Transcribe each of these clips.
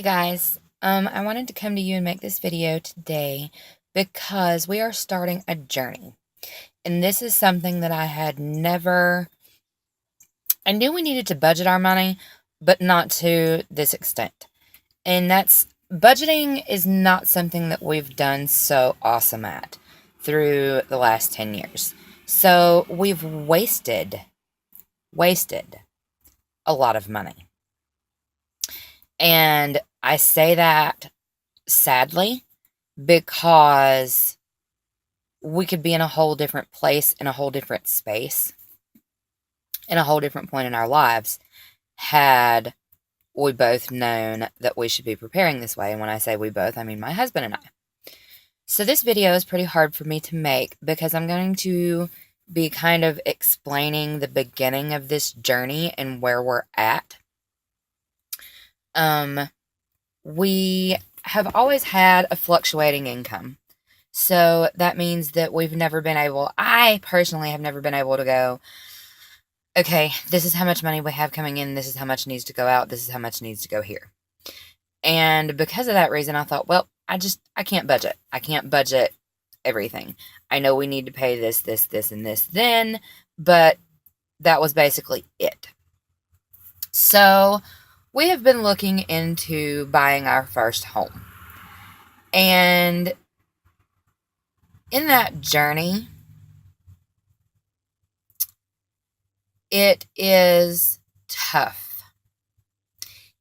Hey guys, I wanted to come to you and make this video today because we are starting a journey. And this is something that I knew we needed to budget our money, but not to this extent. And that's budgeting is not something that we've done so awesome at through the last 10 years. So we've wasted a lot of money. And I say that sadly because we could be in a whole different place, in a whole different space, in a whole different point in our lives had we both known that we should be preparing this way. And when I say we both, I mean my husband and I. So this video is pretty hard for me to make because I'm going to be kind of explaining the beginning of this journey and where we're at. We have always had a fluctuating income. So that means that I personally have never been able to go, okay, this is how much money we have coming in, this is how much needs to go out, this is how much needs to go here. And because of that reason, I thought, well, I can't budget. I can't budget everything. I know we need to pay this, and this then, but that was basically it. So we have been looking into buying our first home. And in that journey, it is tough.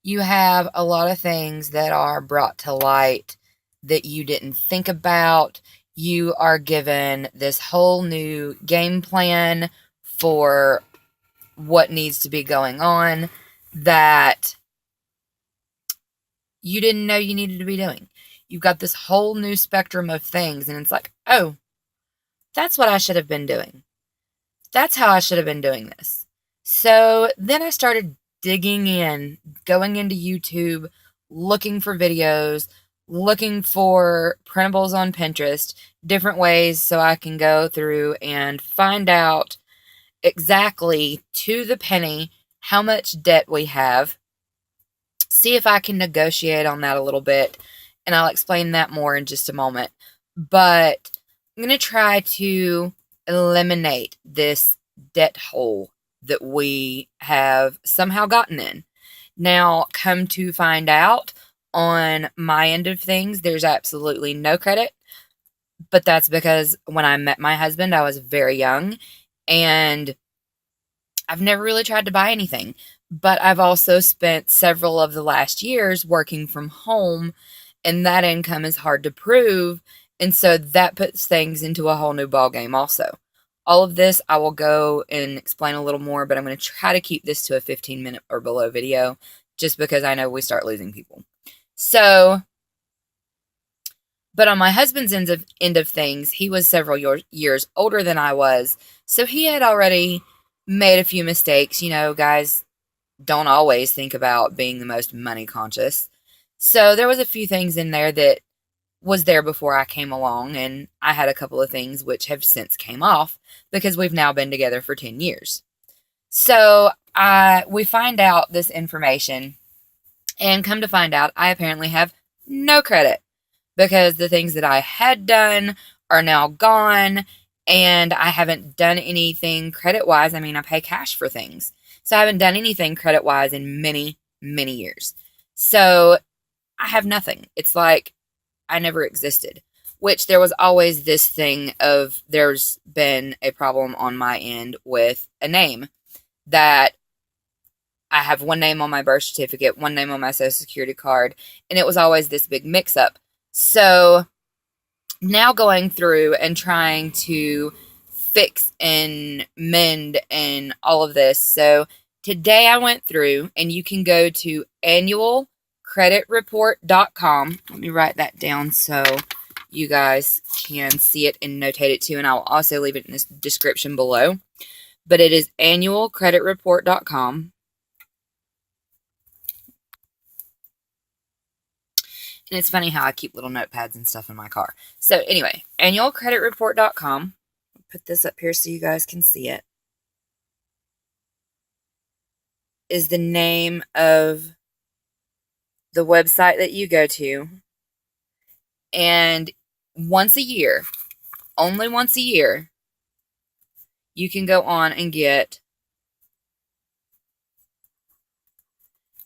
You have a lot of things that are brought to light that you didn't think about. You are given this whole new game plan for what needs to be going on that you didn't know you needed to be doing. You've got this whole new spectrum of things, and it's like, oh, that's what I should have been doing. That's how I should have been doing this. So then I started digging in, going into YouTube, looking for videos, looking for printables on Pinterest, different ways so I can go through and find out exactly to the penny how much debt we have, see if I can negotiate on that a little bit, and I'll explain that more in just a moment. But I'm going to try to eliminate this debt hole that we have somehow gotten in. Now, come to find out, on my end of things, there's absolutely no credit, but that's because when I met my husband, I was very young, and I've never really tried to buy anything. But I've also spent several of the last years working from home, and that income is hard to prove, and so that puts things into a whole new ballgame also. All of this I will go and explain a little more, but I'm going to try to keep this to a 15-minute or below video just because I know we start losing people. So, but on my husband's end of things, he was several years older than I was, so he had already made a few mistakes. You know, guys don't always think about being the most money conscious. So there was a few things in there that was there before I came along, and I had a couple of things which have since came off because we've now been together for 10 years. So we find out this information, and come to find out, I apparently have no credit because the things that I had done are now gone, and I haven't done anything credit wise. I mean, I pay cash for things. So I haven't done anything credit wise in many, many years. So I have nothing. It's like I never existed, which there was always this thing of there's been a problem on my end with a name that I have one name on my birth certificate, one name on my social security card, and it was always this big mix up. So now going through and trying to fix and mend and all of this. So today I went through, and you can go to annualcreditreport.com. Let me write that down so you guys can see it and notate it too, and I'll also leave it in the description below. But it is annualcreditreport.com. And it's funny how I keep little notepads and stuff in my car. So anyway, annualcreditreport.com. I'll put this up here so you guys can see it. Is the name of the website that you go to, and once a year, only once a year, you can go on and get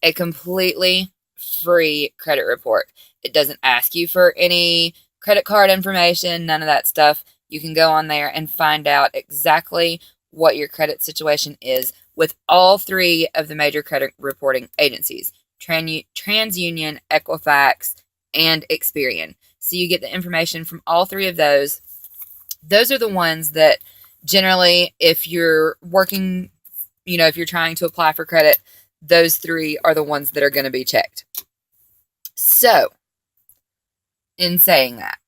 a completely free credit report. It doesn't ask you for any credit card information, none of that stuff. You can go on there and find out exactly what your credit situation is with all three of the major credit reporting agencies, TransUnion, Equifax, and Experian. So you get the information from all three of those. Those are the ones that generally, if you're working, if you're trying to apply for credit, those three are the ones that are going to be checked. So, in saying that,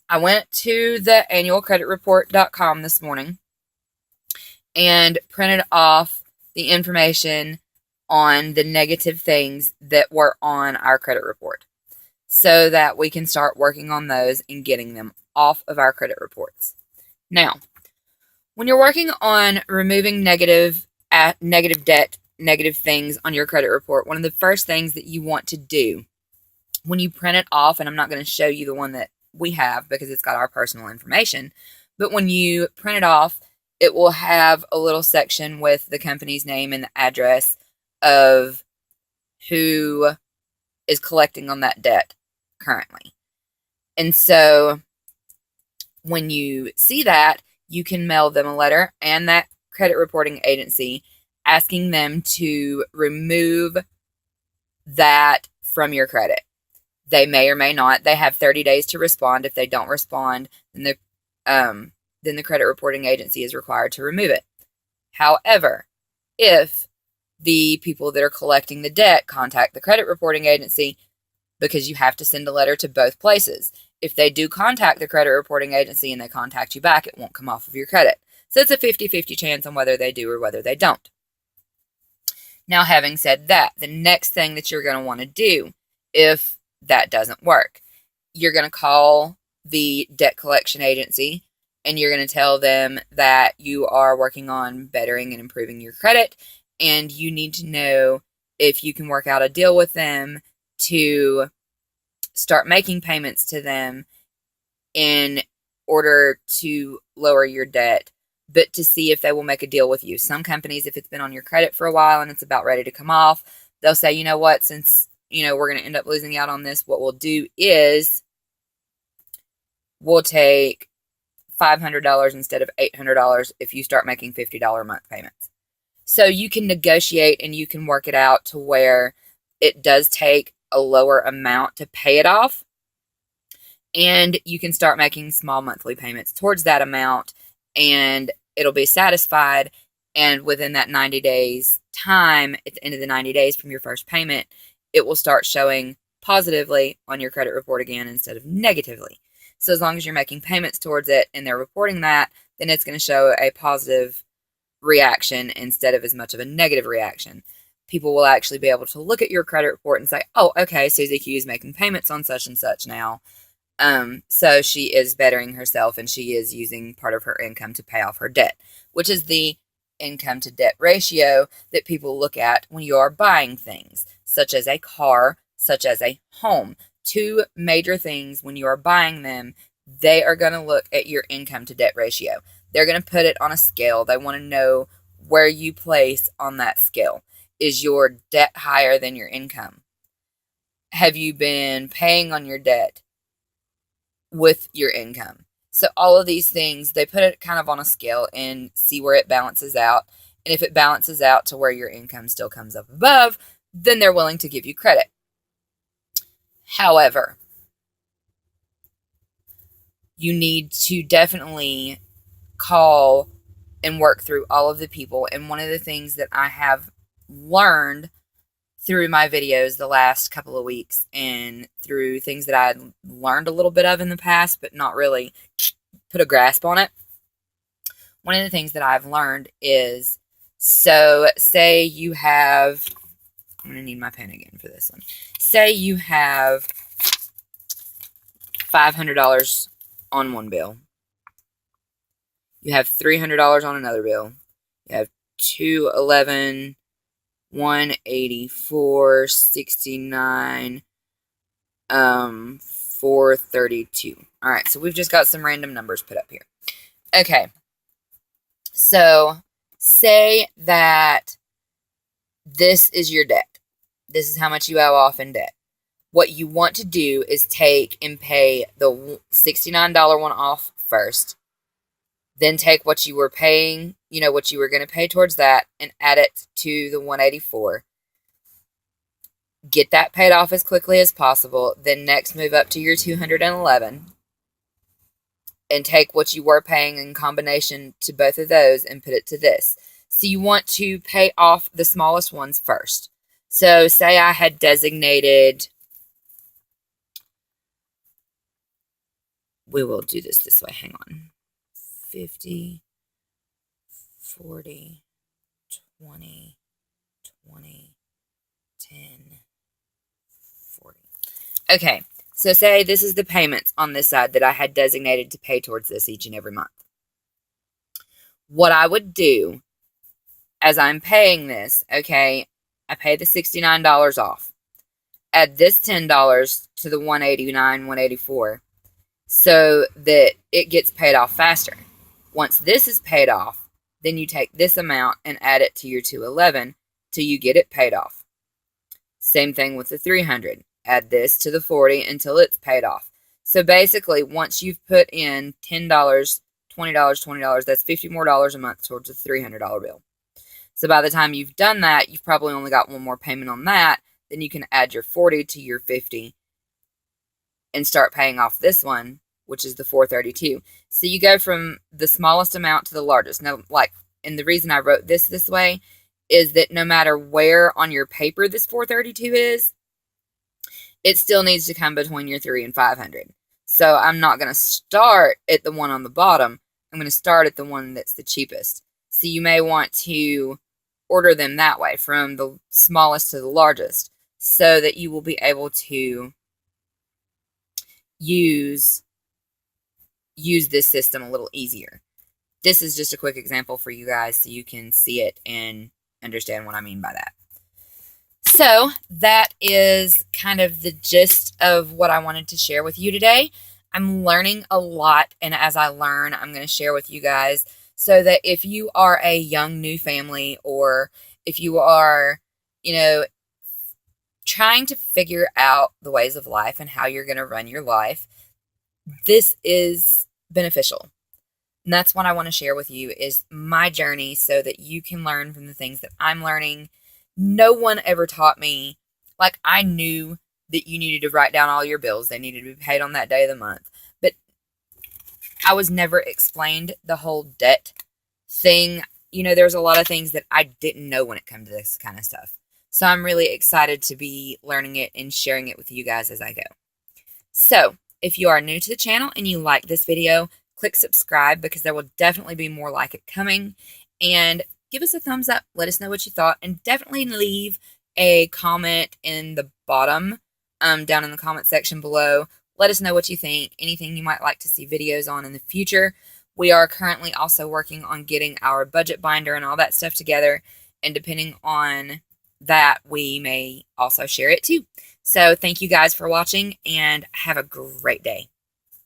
I went to the annualcreditreport.com this morning and printed off the information on the negative things that were on our credit report so that we can start working on those and getting them off of our credit reports. Now, when you're working on removing negative debt, negative things on your credit report, one of the first things that you want to do when you print it off, and I'm not going to show you the one that we have because it's got our personal information, but when you print it off, it will have a little section with the company's name and the address of who is collecting on that debt currently. And so when you see that, you can mail them a letter and that credit reporting agency asking them to remove that from your credit. They may or may not. They have 30 days to respond. If they don't respond, then the credit reporting agency is required to remove it. However, if the people that are collecting the debt contact the credit reporting agency, because you have to send a letter to both places, if they do contact the credit reporting agency and they contact you back, it won't come off of your credit. So it's a 50-50 chance on whether they do or whether they don't. Now, having said that, the next thing that you're going to want to do, if that doesn't work, you're going to call the debt collection agency and you're going to tell them that you are working on bettering and improving your credit, and you need to know if you can work out a deal with them to start making payments to them in order to lower your debt, but to see if they will make a deal with you. Some companies, if it's been on your credit for a while and it's about ready to come off, they'll say, you know what, since we're going to end up losing out on this, what we'll do is we'll take $500 instead of $800 if you start making $50 a month payments. So you can negotiate and you can work it out to where it does take a lower amount to pay it off, and you can start making small monthly payments towards that amount, and it'll be satisfied. And within that 90 days time, at the end of the 90 days from your first payment, it will start showing positively on your credit report again instead of negatively. So as long as you're making payments towards it and they're reporting that, then it's going to show a positive reaction instead of as much of a negative reaction. People will actually be able to look at your credit report and say, oh, okay, Susie Q is making payments on such and such now. So she is bettering herself and she is using part of her income to pay off her debt, which is the income to debt ratio that people look at when you are buying things, such as a car, such as a home. Two major things when you are buying them, they are going to look at your income to debt ratio. They're going to put it on a scale. They want to know where you place on that scale. Is your debt higher than your income? Have you been paying on your debt with your income? So all of these things, they put it kind of on a scale and see where it balances out. And if it balances out to where your income still comes up above, then they're willing to give you credit. However, you need to definitely call and work through all of the people. And one of the things that I have learned through my videos the last couple of weeks and through things that I had learned a little bit of in the past, but not really put a grasp on it. One of the things that I've learned is, so say you have, I'm going to need my pen again for this one. Say you have $500 on one bill. You have $300 on another bill. You have $211 184, 69, 432. All right, so we've just got some random numbers put up here. Okay, so say that this is your debt. This is how much you owe off in debt. What you want to do is take and pay the $69 one off first. Then take what you were paying, what you were going to pay towards that, and add it to the 184. Get that paid off as quickly as possible. Then next move up to your 211 and take what you were paying in combination to both of those and put it to this. So you want to pay off the smallest ones first. So say I had designated, we will do this way, hang on. 50, 40, 20, 20, 10, 40. Okay, so say this is the payments on this side that I had designated to pay towards this each and every month. What I would do as I'm paying this, okay, I pay the $69 off. Add this $10 to the 189, 184 so that it gets paid off faster. Once this is paid off, then you take this amount and add it to your 211 till you get it paid off. Same thing with the 300. Add this to the 40 until it's paid off. So basically, once you've put in $10, $20, $20, that's $50 more a month towards a $300 bill. So by the time you've done that, you've probably only got one more payment on that. Then you can add your 40 to your 50 and start paying off this one, which is the 432. So you go from the smallest amount to the largest. Now, and the reason I wrote this way is that no matter where on your paper this 432 is, it still needs to come between your 3 and 500. So I'm not going to start at the one on the bottom. I'm going to start at the one that's the cheapest. So you may want to order them that way, from the smallest to the largest, so that you will be able to use this system a little easier. This is just a quick example for you guys so you can see it and understand what I mean by that. So that is kind of the gist of what I wanted to share with you today. I'm learning a lot, and as I learn, I'm going to share with you guys so that if you are a young new family, or if you are, trying to figure out the ways of life and how you're going to run your life, this is beneficial. And that's what I want to share with you, is my journey, so that you can learn from the things that I'm learning. No one ever taught me, I knew that you needed to write down all your bills. They needed to be paid on that day of the month. But I was never explained the whole debt thing. There's a lot of things that I didn't know when it comes to this kind of stuff. So I'm really excited to be learning it and sharing it with you guys as I go. So if you are new to the channel and you like this video, click subscribe, because there will definitely be more like it coming. And give us a thumbs up. Let us know what you thought. And definitely leave a comment in the bottom, down in the comment section below. Let us know what you think. Anything you might like to see videos on in the future. We are currently also working on getting our budget binder and all that stuff together. And depending on that, we may also share it too. So thank you guys for watching, and have a great day.